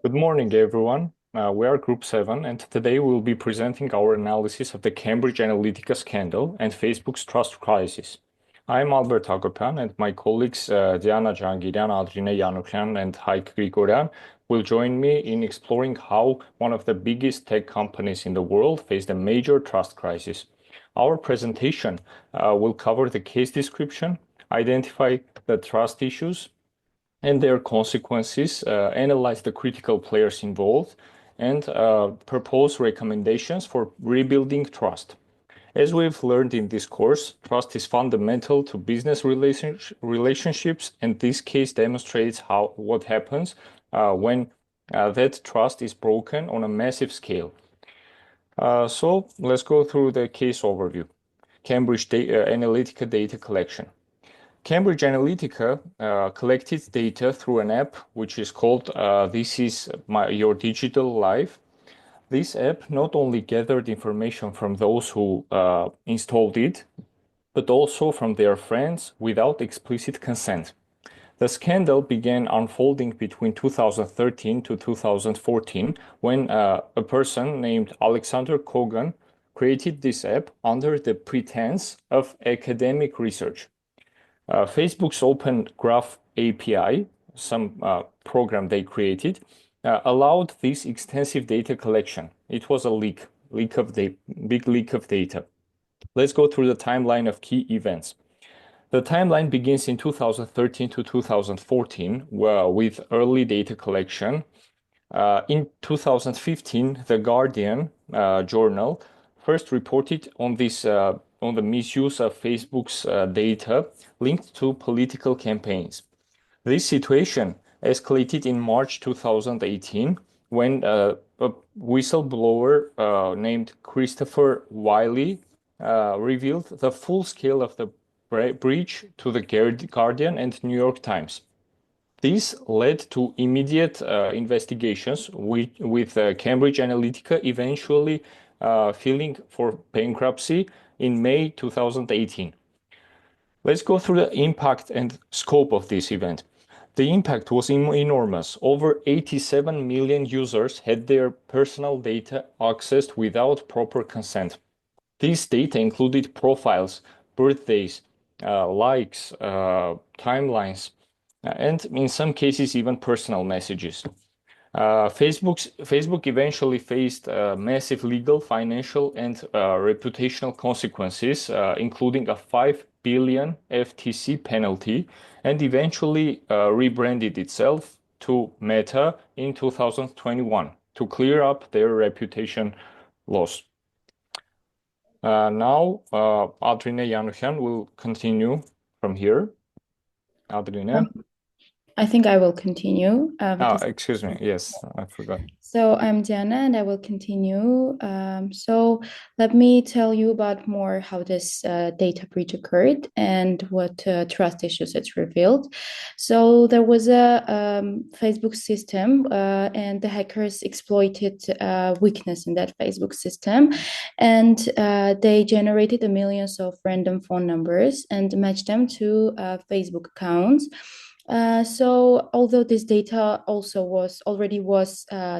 Good morning, everyone. We are Group 7, and today we'll be presenting our analysis of the Cambridge Analytica scandal and Facebook's trust crisis. I'm Albert Agopan, and my colleagues Diana Jangirian, Adrina Yanukyan, and Haik Grigoryan will join me in exploring how one of the biggest tech companies in the world faced a major trust crisis. Our presentation will cover the case description, identify the trust issues, and their consequences, analyze the critical players involved, and propose recommendations for rebuilding trust. As we've learned in this course, trust is fundamental to business relationships, and this case demonstrates what happens when that trust is broken on a massive scale. So let's go through the case overview. Cambridge Analytica data collection. Cambridge Analytica collected data through an app which is called This is Your Digital Life. This app not only gathered information from those who installed it, but also from their friends without explicit consent. The scandal began unfolding between 2013 to 2014 when a person named Alexander Kogan created this app under the pretense of academic research. Facebook's Open Graph API, some program they created, allowed this extensive data collection. It was a big leak of data. Let's go through the timeline of key events. The timeline begins in 2013 to 2014 with early data collection. In 2015, The Guardian journal first reported on the misuse of Facebook's data linked to political campaigns. This situation escalated in March 2018 when a whistleblower named Christopher Wiley revealed the full scale of the breach to The Guardian and New York Times. This led to immediate investigations with Cambridge Analytica eventually filing for bankruptcy in May 2018. Let's go through the impact and scope of this event. The impact was enormous. Over 87 million users had their personal data accessed without proper consent. These data included profiles, birthdays, likes, timelines, and in some cases, even personal messages. Facebook eventually faced massive legal, financial, and reputational consequences, including a 5 billion FTC penalty, and eventually rebranded itself to Meta in 2021 to clear up their reputation loss. Now, Adrina Yanukyan will continue from here. Adrina. I think I will continue. Excuse me. Yes, I forgot. So I'm Diana, and I will continue. So let me tell you about more how this data breach occurred and what trust issues it revealed. So there was a Facebook system, and the hackers exploited weakness in that Facebook system, and they generated millions of random phone numbers and matched them to Facebook accounts. So although this data also was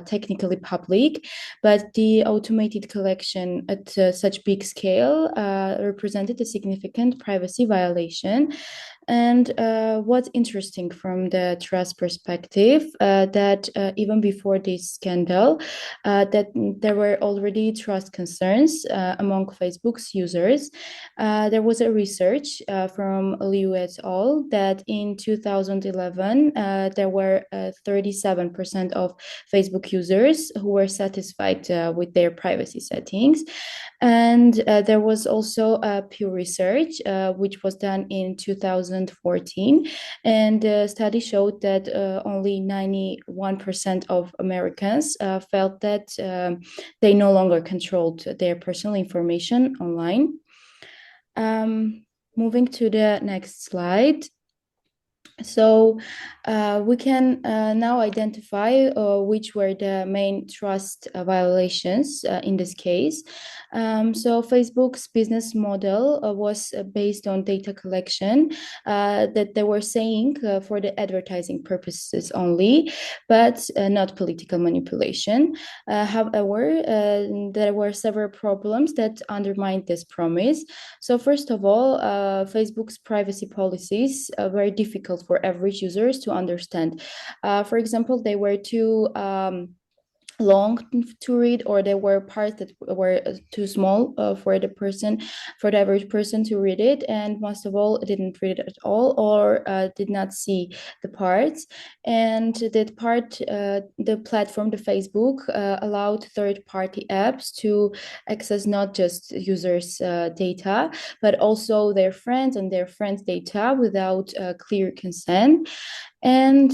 technically public, but the automated collection at such big scale represented a significant privacy violation. And what's interesting from the trust perspective, that even before this scandal, that there were already trust concerns among Facebook's users. There was a research from Liu et al. That in 2011, there were 37% of Facebook users who were satisfied with their privacy settings. And there was also a Pew Research, which was done in 2014. And the study showed that only 91% of Americans felt that they no longer controlled their personal information online. Moving to the next slide. So we can now identify which were the main trust violations in this case. So Facebook's business model was based on data collection that they were saying for the advertising purposes only, but not political manipulation. However, there were several problems that undermined this promise. So first of all, Facebook's privacy policies are very difficult for average users to understand. For example, they were too long to read, or there were parts that were too small for the average person to read it, and most of all didn't read it at all, or did not see the parts. And that part, the platform, the Facebook, allowed third-party apps to access not just users data, but also their friends and their friends data without clear consent. And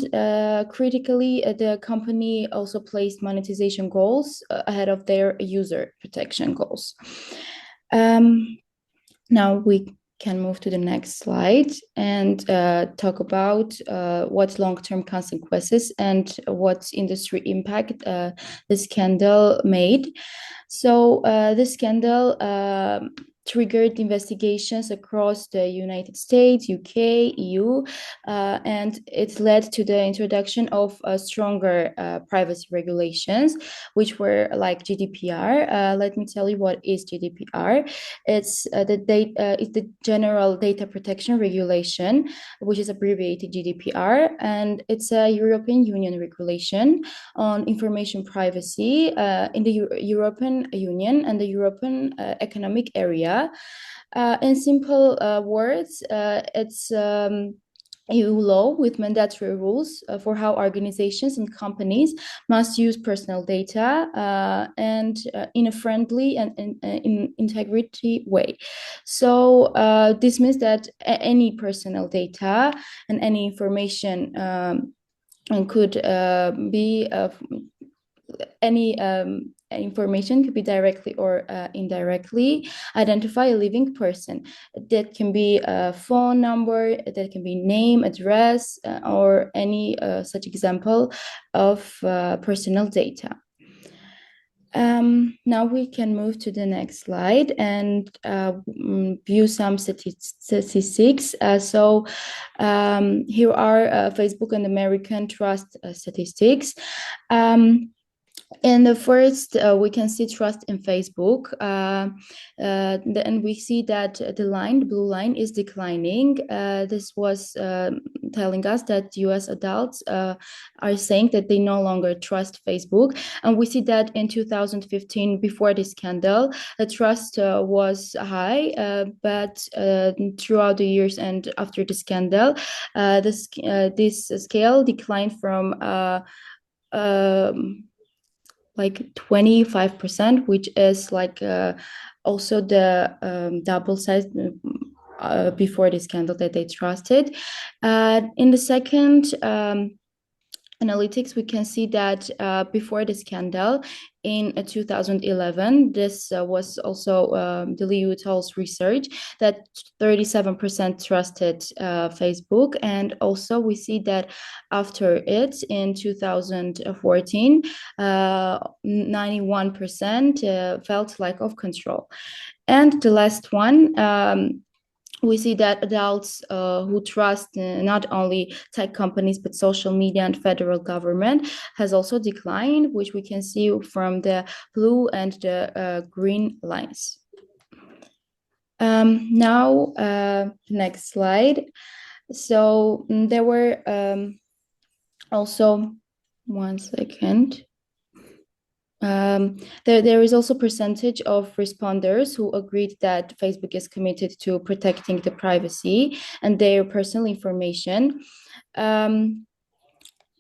critically, the company also placed monetization goals ahead of their user protection goals. Now we can move to the next slide and talk about what long-term consequences and what industry impact the scandal made. So this scandal triggered investigations across the United States, UK, EU, and it led to the introduction of stronger privacy regulations, which were like GDPR. Let me tell you what is GDPR. It's the General Data Protection Regulation, which is abbreviated GDPR, and it's a European Union regulation on information privacy in the European Union and the European Economic Area. In simple words, it's EU law with mandatory rules for how organizations and companies must use personal data and in a friendly and in integrity way. So this means that any personal data and any information could be any information could be directly or indirectly identify a living person. That can be a phone number, that can be name, address, or any such example of personal data. Now we can move to the next slide and view some statistics. Here are Facebook and American trust statistics. In the first, we can see trust in Facebook. Then we see that the blue line is declining. This was telling us that US adults are saying that they no longer trust Facebook. And we see that in 2015, before this scandal, the trust was high, but throughout the years and after the scandal, this scale declined from like 25%, which is like also the double size before the scandal that they trusted. In the second analytics, we can see that before the scandal in 2011, this was also the Liu Tol's research, that 37% trusted Facebook. And also we see that after it in 2014, 91% felt lack of control. And the last one, we see that adults who trust not only tech companies but social media and federal government has also declined, which we can see from the blue and the green lines. Now, next slide. So there were also, one second. There is also percentage of responders who agreed that Facebook is committed to protecting the privacy and their personal information. In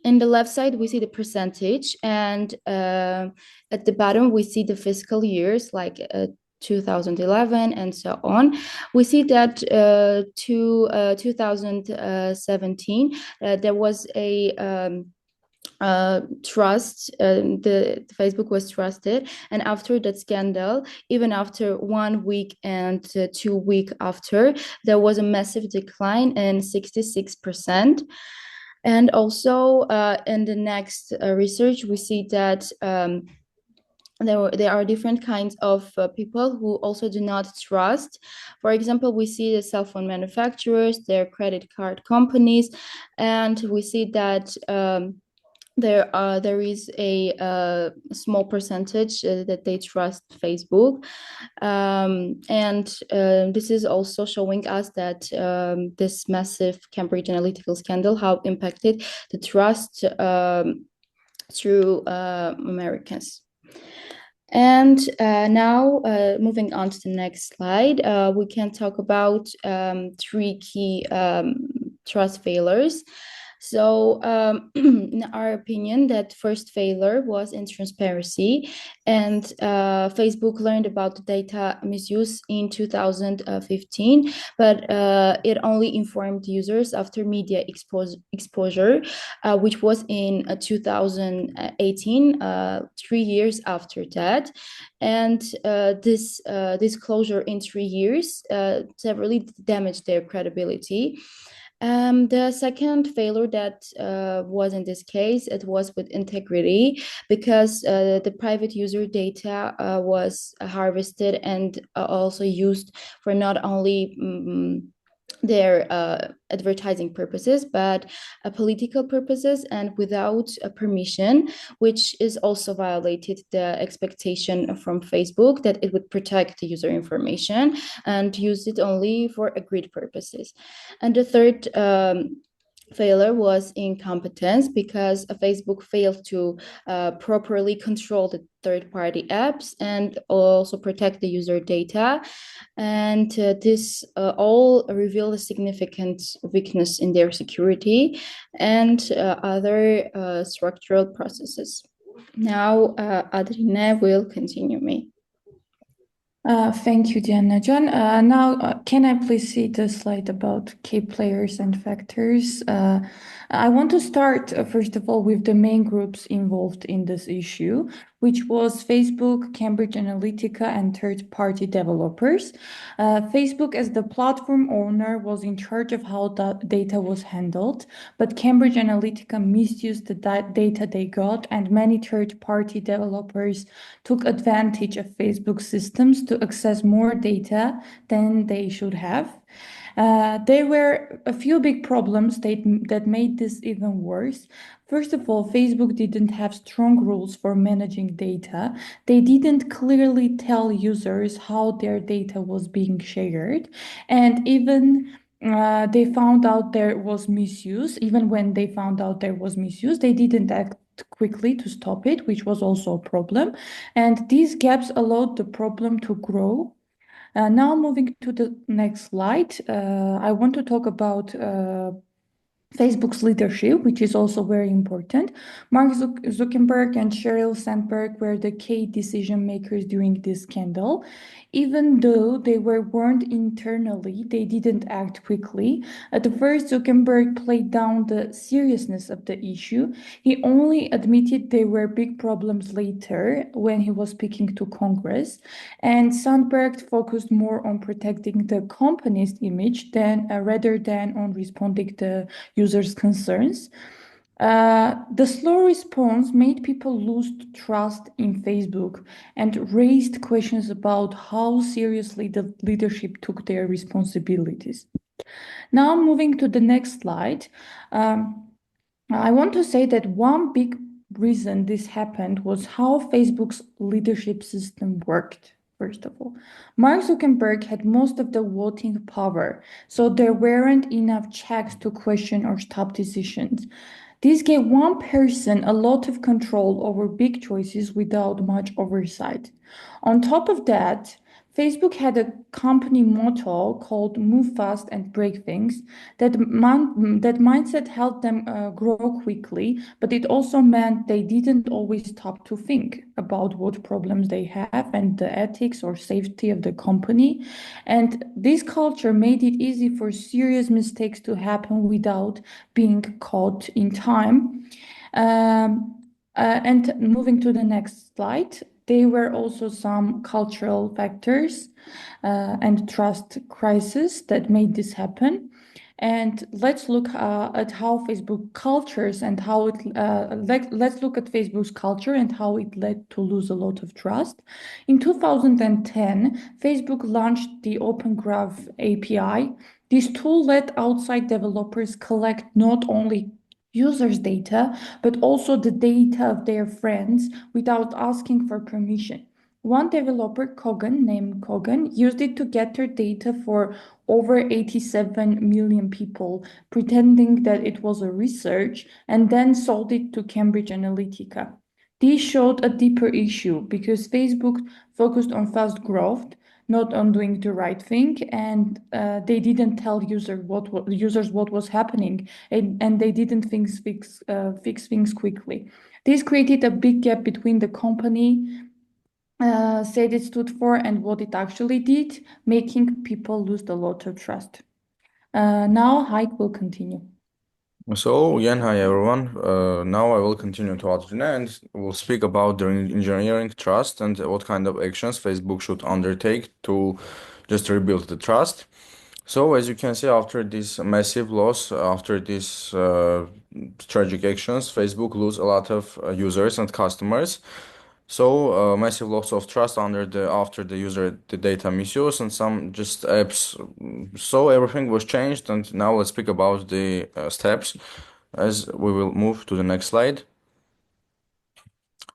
the left side, we see the percentage, and at the bottom, we see the fiscal years, like 2011 and so on. We see that to 2017, there was a trust. The Facebook was trusted, and after that scandal, even after 1 week and 2 week after, there was a massive decline in 66%. And also in the next research, we see that there are different kinds of people who also do not trust. For example, we see the cell phone manufacturers, their credit card companies, and we see that there is a small percentage that they trust Facebook, and this is also showing us that this massive Cambridge Analytica scandal, how impacted the trust through Americans. And now, moving on to the next slide, we can talk about three key trust failures. So, in our opinion, that first failure was in transparency, and Facebook learned about the data misuse in 2015, but it only informed users after media exposure, which was in 2018, 3 years after that. And this disclosure in 3 years severely damaged their credibility. The second failure that was in this case, it was with integrity, because the private user data was harvested and also used for not only their advertising purposes, but political purposes and without permission, which is also violated the expectation from Facebook that it would protect the user information and use it only for agreed purposes. And the third failure was incompetence, because Facebook failed to properly control the third-party apps and also protect the user data. And this all revealed a significant weakness in their security and other structural processes. Now, Adrine will continue me. Thank you, Diana. John, now can I please see the slide about key players and factors? I want to start, first of all, with the main groups involved in this issue, which was Facebook, Cambridge Analytica, and third-party developers. Facebook, as the platform owner, was in charge of how that data was handled, but Cambridge Analytica misused the data they got, and many third-party developers took advantage of Facebook systems to access more data than they should have. There were a few big problems that made this even worse. First of all, Facebook didn't have strong rules for managing data. They didn't clearly tell users how their data was being shared. And even they found out there was misuse. Even when they found out there was misuse, they didn't act quickly to stop it, which was also a problem. And these gaps allowed the problem to grow. Now moving to the next slide, I want to talk about Facebook's leadership, which is also very important. Mark Zuckerberg and Sheryl Sandberg were the key decision makers during this scandal. Even though they were warned internally, they didn't act quickly. At first, Zuckerberg played down the seriousness of the issue. He only admitted there were big problems later when he was speaking to Congress. And Sandberg focused more on protecting the company's image rather than on responding to users' concerns. The slow response made people lose trust in Facebook and raised questions about how seriously the leadership took their responsibilities. Now, moving to the next slide, I want to say that one big reason this happened was how Facebook's leadership system worked. First of all, Mark Zuckerberg had most of the voting power, so there weren't enough checks to question or stop decisions. This gave one person a lot of control over big choices without much oversight. On top of that, Facebook had a company motto called "Move fast and break things." That mindset helped them grow quickly, but it also meant they didn't always stop to think about what problems they have and the ethics or safety of the company. And this culture made it easy for serious mistakes to happen without being caught in time. And moving to the next slide, there were also some cultural factors and trust crisis that made this happen. And let's look at how Facebook cultures and how it let's look at Facebook's culture and how it led to lose a lot of trust. In 2010, Facebook launched the Open Graph API. This tool let outside developers collect not only users' data, but also the data of their friends without asking for permission. One developer, named Kogan, used it to gather data for over 87 million people, pretending that it was a research, and then sold it to Cambridge Analytica. This showed a deeper issue because Facebook focused on fast growth, not on doing the right thing, and they didn't tell users what was happening, and they didn't fix things quickly. This created a big gap between the company said it stood for and what it actually did, making people lose a lot of trust. Now Heike will continue. So, again, hi everyone. Now I will continue to Adrina and we'll speak about the engineering trust and what kind of actions Facebook should undertake to just rebuild the trust. So, as you can see, after this massive loss, after these tragic actions, Facebook lose a lot of users and customers. So, massive loss of trust after the user the data misuse and some just apps. So everything was changed, and now let's speak about the steps as we will move to the next slide.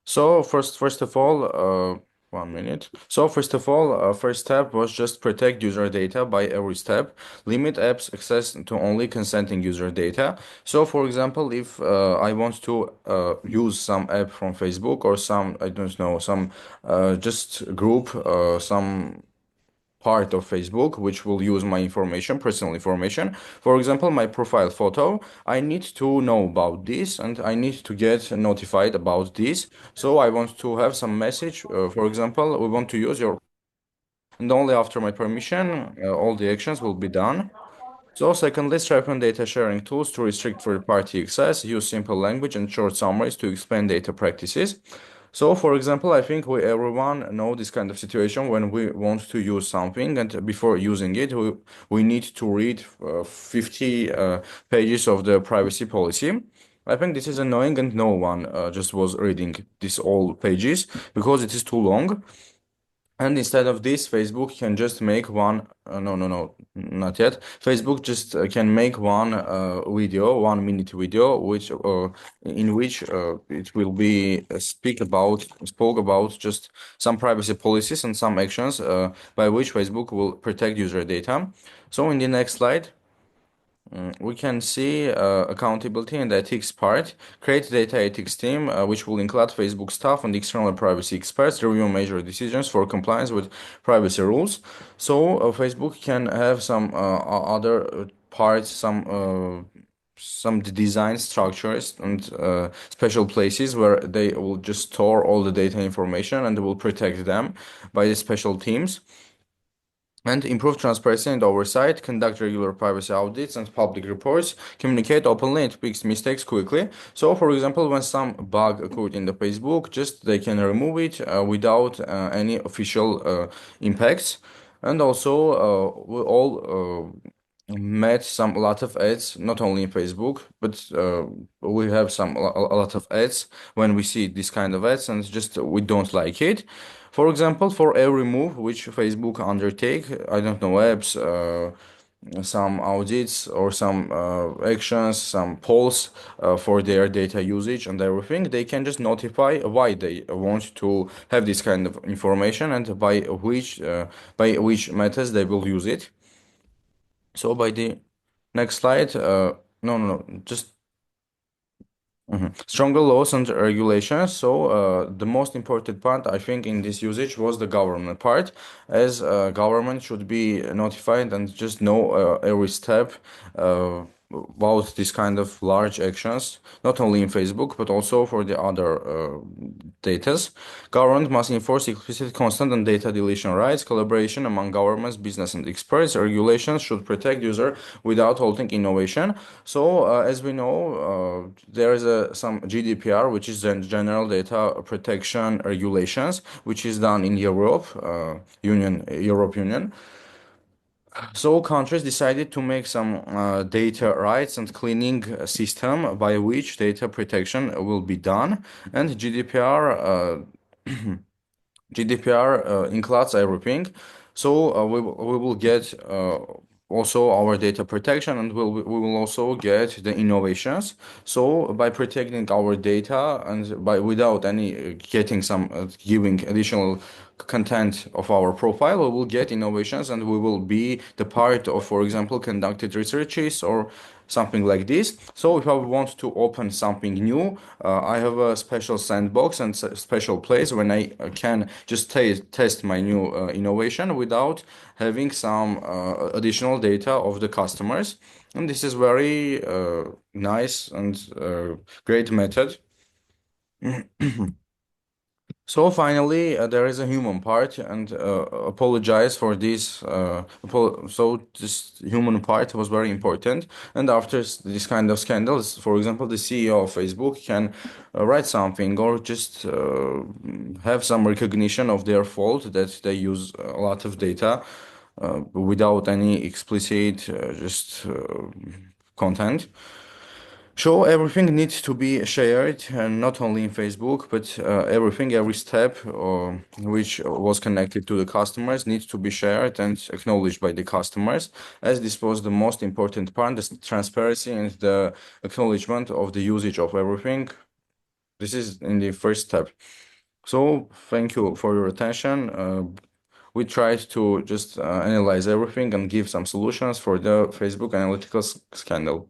So first of all, 1 minute. So first of all, first step was just protect user data by every step. Limit apps access to only consenting user data. So for example, if I want to use some app from Facebook or some, I don't know, some just group, some part of Facebook which will use my information, personal information. For example, my profile photo. I need to know about this and I need to get notified about this. So I want to have some message. For example, we want to use your, and only after my permission, all the actions will be done. So secondly, sharpen data sharing tools to restrict third-party access, use simple language and short summaries to explain data practices. So, for example, I think we everyone know this kind of situation when we want to use something, and before using it, we need to read 50 pages of the privacy policy. I think this is annoying, and no one just was reading these all pages because it is too long. And instead of this, Facebook can just make one, no, not yet. Facebook just can make one video, 1 minute video, which in which it will be spoke about just some privacy policies and some actions by which Facebook will protect user data. So in the next slide, we can see accountability and ethics part. Create data ethics team, which will include Facebook staff and external privacy experts, review major decisions for compliance with privacy rules. So Facebook can have some other parts, some design structures and special places where they will just store all the data information and will protect them by the special teams. And improve transparency and oversight, conduct regular privacy audits and public reports, communicate openly and fix mistakes quickly. So, for example, when some bug occurred in the Facebook, just they can remove it without any official impacts. And also, we all met some a lot of ads, not only in Facebook, but we have a lot of ads when we see this kind of ads, and just we don't like it. For example, for every move which Facebook undertake, I don't know, apps, some audits or some actions, some polls for their data usage and everything, they can just notify why they want to have this kind of information and by which methods they will use it. So by the next slide, no, just stronger laws and regulations. So the most important part, I think, in this usage was the government part, as government should be notified and just know every step about this kind of large actions, not only in Facebook, but also for the other datas. Government must enforce explicit, constant, and data deletion rights, collaboration among governments, business, and experts. Regulations should protect user without halting innovation. So, as we know, there is some GDPR, which is the General Data Protection Regulations, which is done in Europe, Europe Union. So countries decided to make some data rights and cleaning system by which data protection will be done, and GDPR includes everything. So we will get also our data protection, and we will also get the innovations. So by protecting our data and by without any getting some giving additional content of our profile, we will get innovations, and we will be the part of, for example, conducted researches or something like this. So if I want to open something new, I have a special sandbox and special place when I can just test my new innovation without having some additional data of the customers. And this is very nice and great method. So finally, there is a human part, and apologize for this. So this human part was very important. And after this kind of scandals, for example, the CEO of Facebook can write something or just have some recognition of their fault that they use a lot of data without any explicit just content. So everything needs to be shared, and not only in Facebook, but everything, every step which was connected to the customers needs to be shared and acknowledged by the customers, as this was the most important part, the transparency and the acknowledgement of the usage of everything. This is in the first step. So thank you for your attention. We tried to just analyze everything and give some solutions for the Facebook analytical scandal.